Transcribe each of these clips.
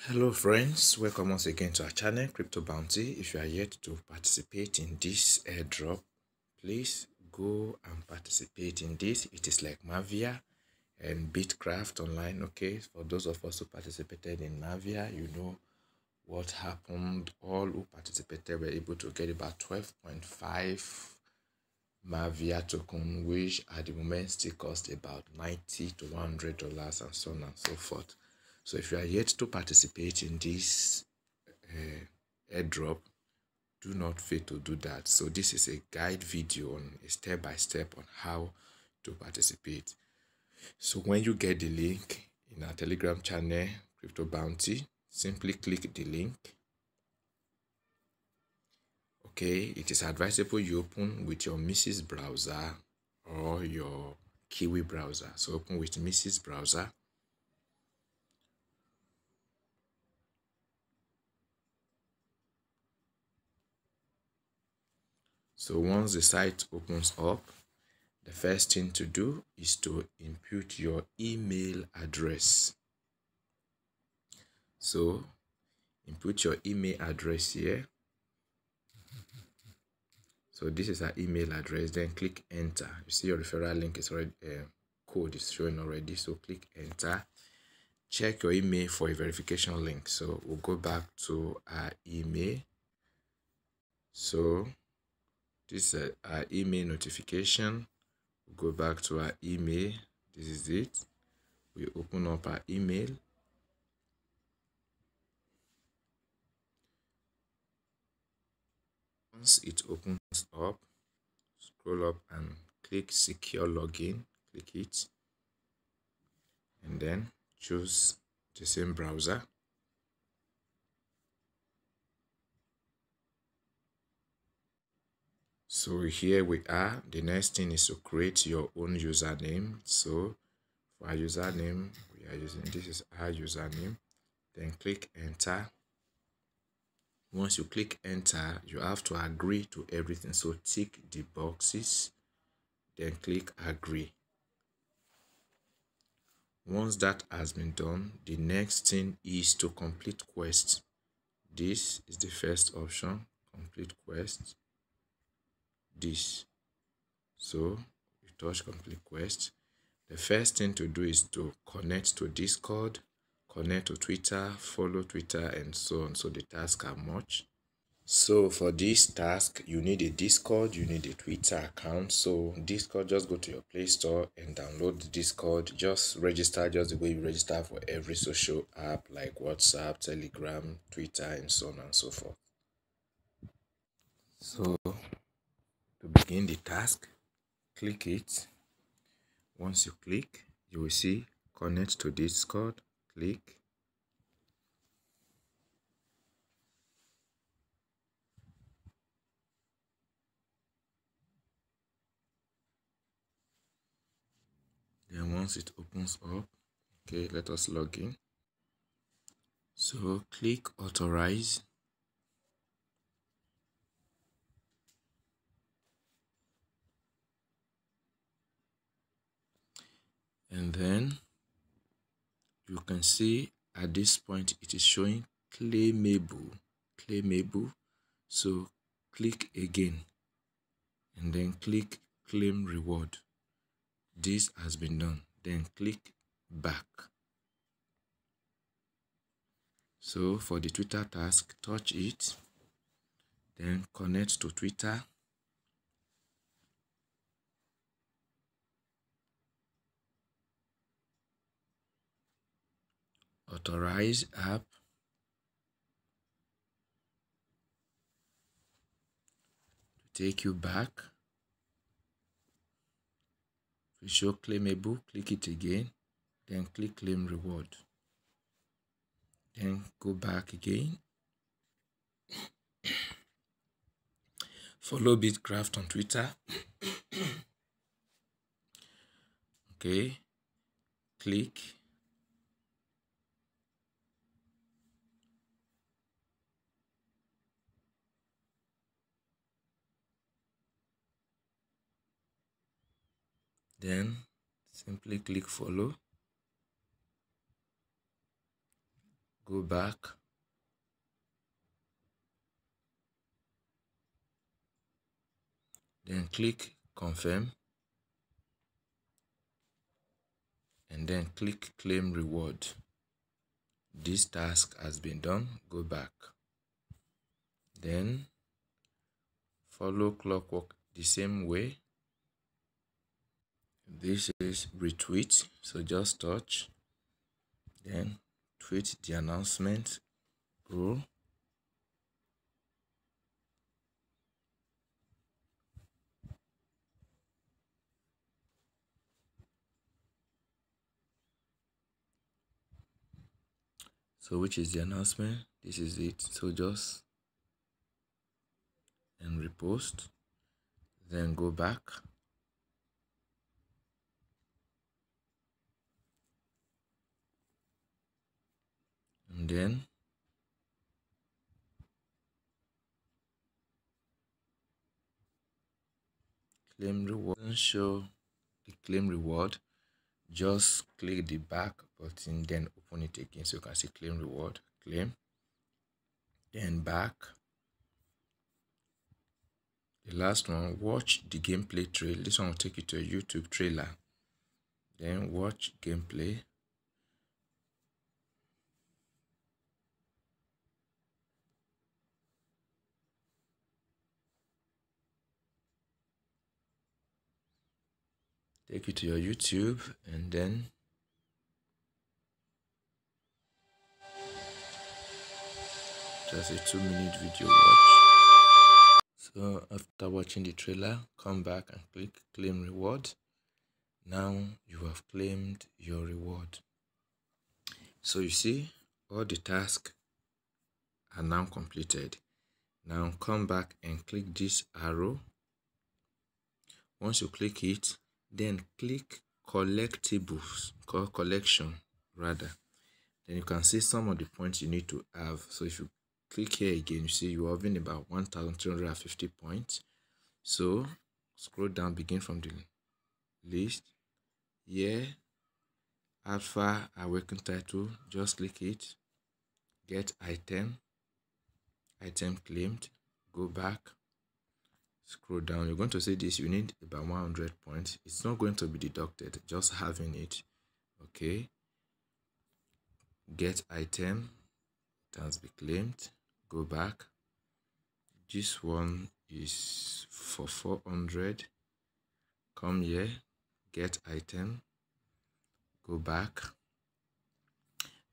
Hello friends, welcome once again to our channel Crypto Bounty. If you are yet to participate in this airdrop, please go and participate in this. It is like Mavia and Bitcraft online. Okay, for those of us who participated in Mavia, you know what happened. All who participated were able to get about 12.5 Mavia token, which at the moment still cost about $90 to $100 and so on and so forth. So if you are yet to participate in this airdrop, do not fail to do that. So this is a guide video on a step-by-step on how to participate. So when you get the link in our Telegram channel, Crypto Bounty, simply click the link. Okay, it is advisable you open with your Mrs. browser or your Kiwi browser. So open with Mrs. browser. So once the site opens up, the first thing to do is to input your email address. So input your email address here. So this is our email address. Then click enter. You see your referral link is already code is showing already. So click enter. Check your email for a verification link. So we'll go back to our email. So this is our email notification. We'll go back to our email. This is it. We open up our email. Once it opens up, scroll up and click secure login. Click it. And then choose the same browser. So here we are. The next thing is to create your own username. So for our username, we are using, this is our username. Then click enter. Once you click enter, you have to agree to everything. So tick the boxes, then click agree. Once that has been done, the next thing is to complete quest. This is the first option, complete quest. This. So you touch complete quest. The first thing to do is to connect to Discord, connect to Twitter, follow Twitter, and so on. So the tasks are much. So for this task, you need a Discord, you need a Twitter account. So Discord, just go to your Play Store and download the Discord. Just register just the way you register for every social app like WhatsApp, Telegram, Twitter, and so on and so forth. So to begin the task, click it. Once you click, you will see connect to Discord. Click. Then once it opens up, okay, let us log in. So click authorize. And then you can see at this point it is showing claimable. So click again and then click claim reward. This has been done. Then click back. So for the Twitter task, touch it, then connect to Twitter. Authorize app. Take you back. To show claimable, click it again, then click claim reward. Then go back again. Follow Bitcraft on Twitter. Okay. Click. Then simply click follow. go back, then click confirm, and then click claim reward. This task has been done. Go back, then follow clockwork the same way. This is retweet, so just touch, then tweet the announcement, go, so which is the announcement? This is it. So just and repost, then go back, and then claim reward. Doesn't show the claim reward, just click the back button, then open it again so you can see claim reward, claim, then back. The last one, watch the gameplay trail. This one will take you to a YouTube trailer, then watch gameplay, take you to your YouTube, and then just a 2-minute video watch. So after watching the trailer, come back and click claim reward. Now you have claimed your reward. So you see all the tasks are now completed. Now come back and click this arrow. Once you click it, then click collectibles, collection rather. Then you can see some of the points you need to have. So if you click here again, you see you're having about 1,350 points. So scroll down, begin from the list. Here, Alpha Awaken title, just click it. Get item claimed, go back, scroll down. You're going to see this, you need about 100 points. It's not going to be deducted, just having it. Okay, get item, it has been claimed, go back. This one is for 400. Come here, get item, go back.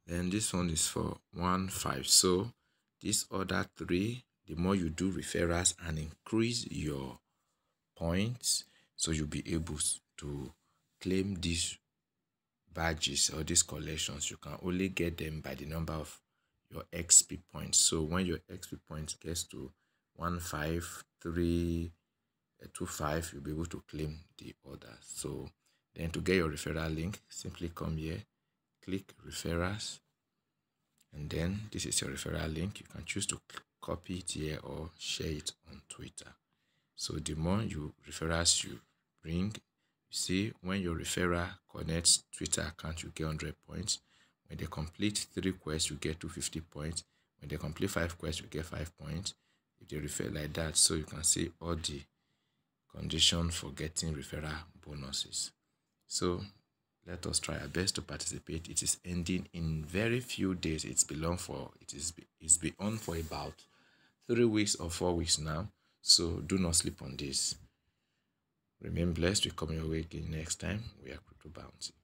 Then this one is for 15. So these other three, the more you do referrals and increase your points, so you'll be able to claim these badges or these collections. You can only get them by the number of your XP points. So when your XP points gets to 15325, you'll be able to claim the others. So then to get your referral link, simply come here, click referrals, and then this is your referral link. You can choose to copy it here or share it on Twitter. So the more referrals you bring, you see when your referral connects Twitter account, you get 100 points. When they complete 3 quests, you get 250 points. When they complete 5 quests, you get 5 points. If they refer like that, so you can see all the conditions for getting referral bonuses. So let us try our best to participate. It is ending in very few days. It's been on for about 3 weeks or 4 weeks now. So do not sleep on this. Remain blessed. We come your way again next time. We are Crypto Bounty.